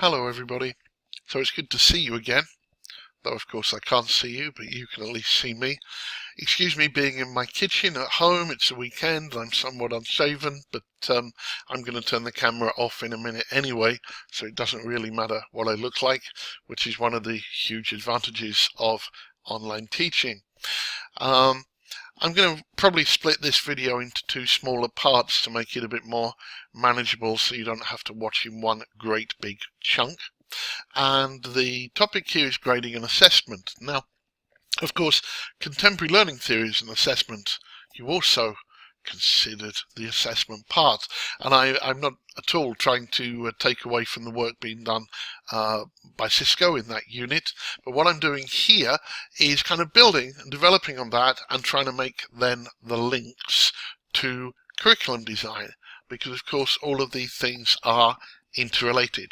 Hello everybody. So it's good to see you again, though of course I can't see you, but you can at least see me. Excuse me being in my kitchen at home, it's a weekend, I'm somewhat unshaven, but I'm going to turn the camera off in a minute anyway, so it doesn't really matter what I look like, which is one of the huge advantages of online teaching. I'm going to probably split this video into two smaller parts to make it a bit more manageable so you don't have to watch in one great big chunk. And the topic here is grading and assessment. Now, of course, contemporary learning theories and assessment, you also considered the assessment part. And I'm not at all trying to take away from the work being done by Cisco in that unit. But what I'm doing here is kind of building and developing on that and trying to make then the links to curriculum design, because of course all of these things are interrelated.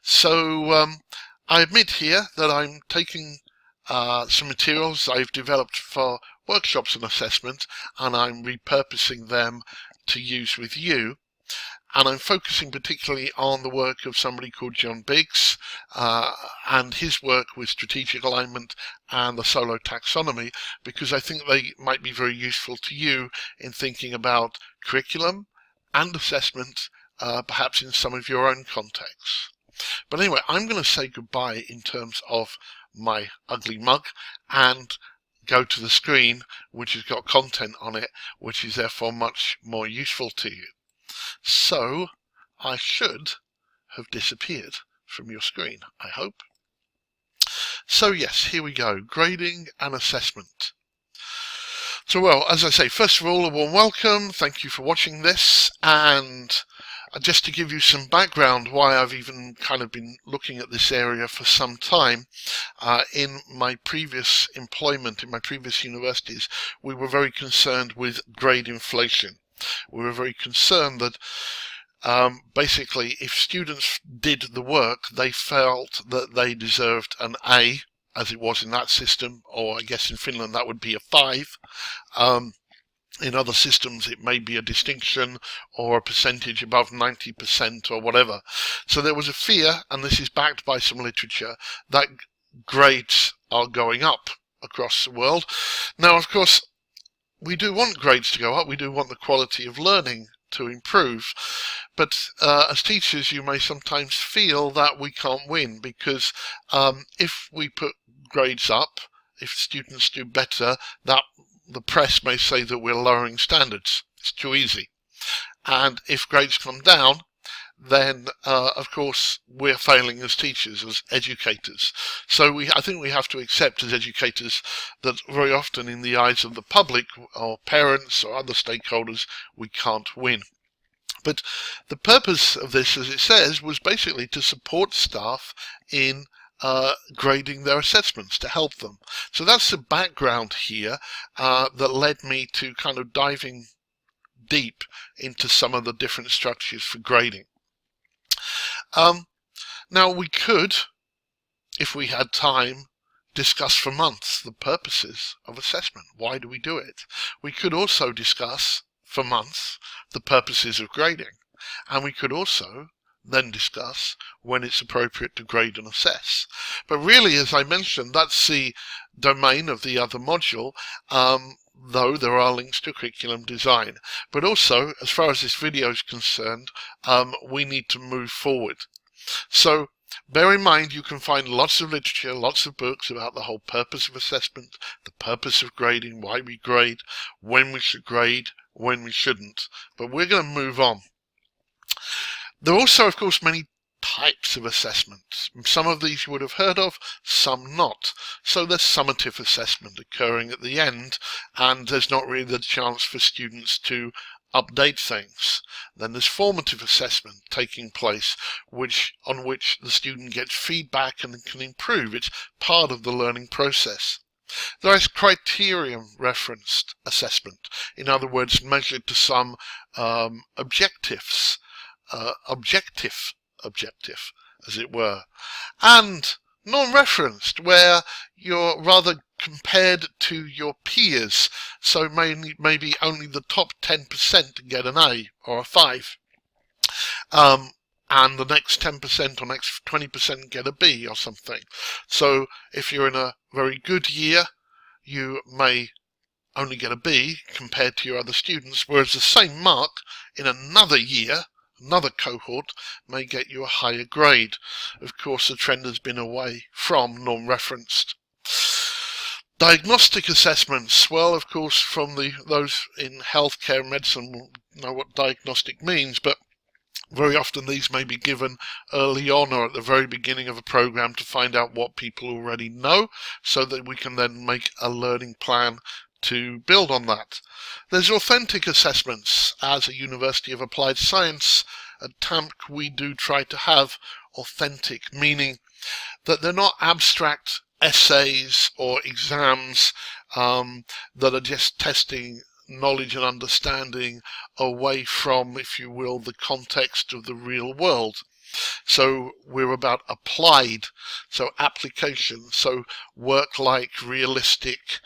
So I admit here that I'm taking some materials I've developed for workshops and assessment, and I'm repurposing them to use with you. And I'm focusing particularly on the work of somebody called John Biggs and his work with strategic alignment and the solo taxonomy, because I think they might be very useful to you in thinking about curriculum and assessment, perhaps in some of your own contexts. But anyway, I'm going to say goodbye in terms of my ugly mug and go to the screen, which has got content on it, which is therefore much more useful to you. So I should have disappeared from your screen, I hope. So yes, here we go, grading and assessment. So well, as I say, first of all, a warm welcome, thank you for watching this, and just to give you some background why I've even kind of been looking at this area for some time, in my previous employment, in my previous universities, we were very concerned with grade inflation. We were very concerned that basically if students did the work, they felt that they deserved an A, as it was in that system, or I guess in Finland that would be a 5. In other systems it may be a distinction or a percentage above 90% or whatever. So there was a fear, and this is backed by some literature, that grades are going up across the world. Now of course we do want grades to go up, we do want the quality of learning to improve, but as teachers you may sometimes feel that we can't win, because if we put grades up, if students do better, that the press may say that we're lowering standards. It's too easy. And if grades come down, then of course we're failing as teachers, as educators. So I think we have to accept as educators that very often in the eyes of the public or parents or other stakeholders we can't win. But the purpose of this, as it says, was basically to support staff in grading their assessments, to help them. So that's the background here that led me to kind of diving deep into some of the different structures for grading. Now we could, if we had time, discuss for months the purposes of assessment. Why do we do it? We could also discuss for months the purposes of grading, and we could also then discuss when it's appropriate to grade and assess. But really, as I mentioned, that's the domain of the other module, though there are links to curriculum design. But also, as far as this video is concerned, we need to move forward. So bear in mind you can find lots of literature, lots of books about the whole purpose of assessment, the purpose of grading, why we grade, when we should grade, when we shouldn't. But we're going to move on. There are also, of course, many types of assessments. Some of these you would have heard of, some not. So there's summative assessment occurring at the end, and there's not really the chance for students to update things. Then there's formative assessment taking place, on which the student gets feedback and can improve. It's part of the learning process. There is criterion referenced assessment, in other words, measured to some objective, as it were, and non-referenced, where you're rather compared to your peers, so maybe only the top 10% get an A or a 5. and the next 10% or next 20% get a B or something. So if you're in a very good year, you may only get a B compared to your other students, whereas the same mark in another year, another cohort, may get you a higher grade. Of course, the trend has been away from norm-referenced. Diagnostic assessments. Well, of course, from those in healthcare and medicine will know what diagnostic means, but very often these may be given early on or at the very beginning of a program to find out what people already know, so that we can then make a learning plan to build on that. There's authentic assessments. As a University of Applied Science, at TAMC we do try to have authentic, meaning that they're not abstract essays or exams that are just testing knowledge and understanding away from, if you will, the context of the real world. So we're about applied, so application, so work-like, realistic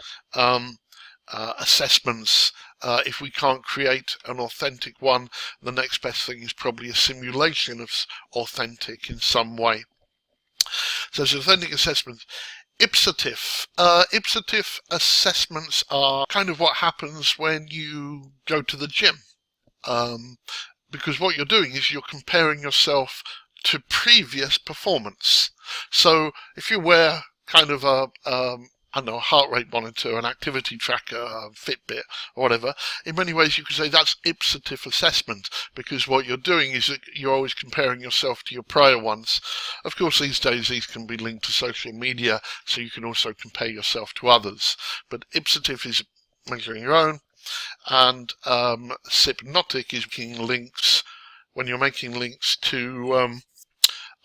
assessments. If we can't create an authentic one, the next best thing is probably a simulation of authentic in some way. So it's authentic assessments. Ipsative. Ipsative assessments are kind of what happens when you go to the gym. Because what you're doing is you're comparing yourself to previous performance. So if you wear kind of a heart rate monitor, an activity tracker, a Fitbit, or whatever, in many ways you could say that's ipsative assessment, because what you're doing is that you're always comparing yourself to your prior ones. Of course, these days these can be linked to social media, so you can also compare yourself to others. But ipsative is measuring your own, and Sypnotic is making links, when you're making links to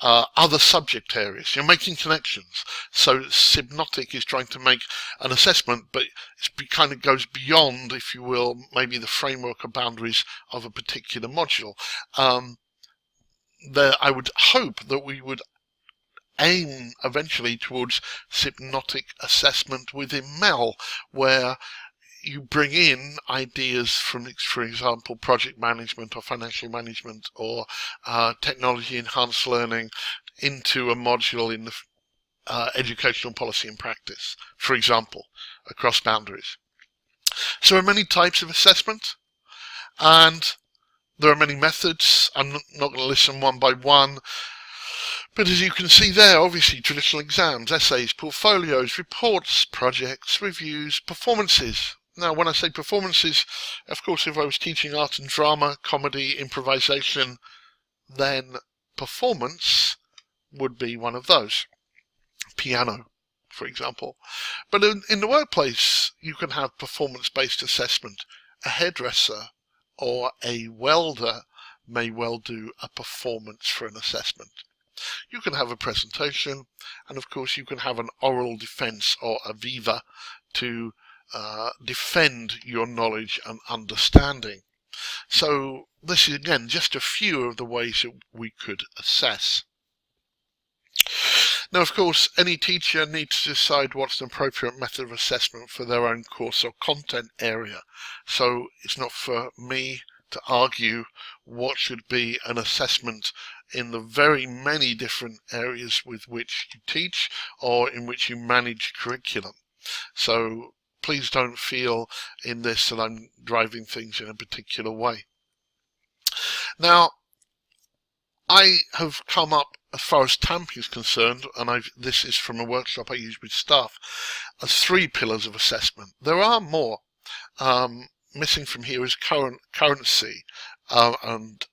other subject areas. You're making connections. So Sypnotic is trying to make an assessment, but it kind of goes beyond, if you will, maybe the framework or boundaries of a particular module. I would hope that we would aim eventually towards Sypnotic assessment within MEL, where you bring in ideas from, for example, project management or financial management or technology enhanced learning into a module in the educational policy and practice, for example, across boundaries. So there are many types of assessment, and there are many methods. I'm not going to list them one by one. But as you can see there, obviously traditional exams, essays, portfolios, reports, projects, reviews, performances. Now, when I say performances, of course, if I was teaching art and drama, comedy, improvisation, then performance would be one of those. Piano, for example. But in the workplace, you can have performance-based assessment. A hairdresser or a welder may well do a performance for an assessment. You can have a presentation, and of course you can have an oral defense or a viva to defend your knowledge and understanding. So this is again just a few of the ways that we could assess. Now, of course, any teacher needs to decide what's an appropriate method of assessment for their own course or content area. So it's not for me to argue what should be an assessment in the very many different areas with which you teach or in which you manage curriculum. So please don't feel in this that I'm driving things in a particular way. Now, I have come up, as far as TAMC is concerned, and this is from a workshop I use with staff, as 3 pillars of assessment. There are more. Missing from here is currency and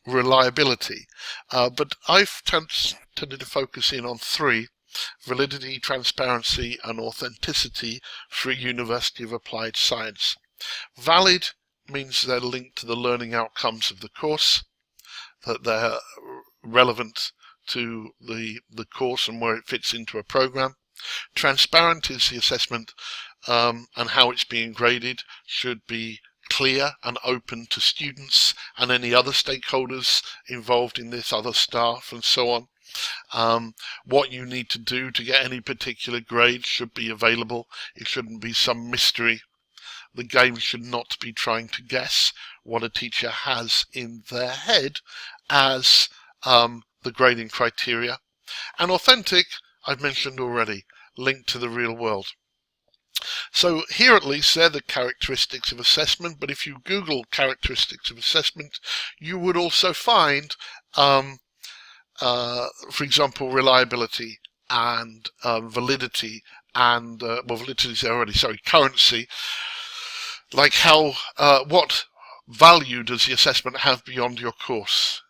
reliability. But I've tended to focus in on 3. Validity, transparency, and authenticity for a University of Applied Science. Valid means they're linked to the learning outcomes of the course, that they're relevant to the course and where it fits into a program. Transparent is the assessment and how it's being graded should be clear and open to students and any other stakeholders involved in this, other staff and so on. What you need to do to get any particular grade should be available. It shouldn't be some mystery. The game should not be trying to guess what a teacher has in their head as the grading criteria. And authentic, I've mentioned already, linked to the real world. So here at least they're the characteristics of assessment, but if you Google characteristics of assessment, you would also find, for example, reliability and validity and, well, validity is there already, sorry, currency, like how, what value does the assessment have beyond your course.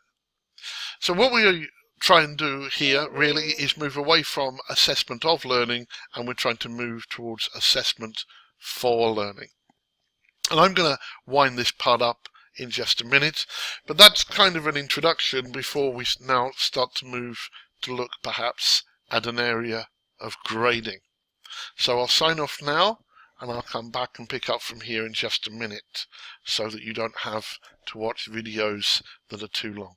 So what we try and do here really is move away from assessment of learning, and we're trying to move towards assessment for learning. And I'm going to wind this part up in just a minute, but that's kind of an introduction before we now start to move to look perhaps at an area of grading. So I'll sign off now, and I'll come back and pick up from here in just a minute so that you don't have to watch videos that are too long.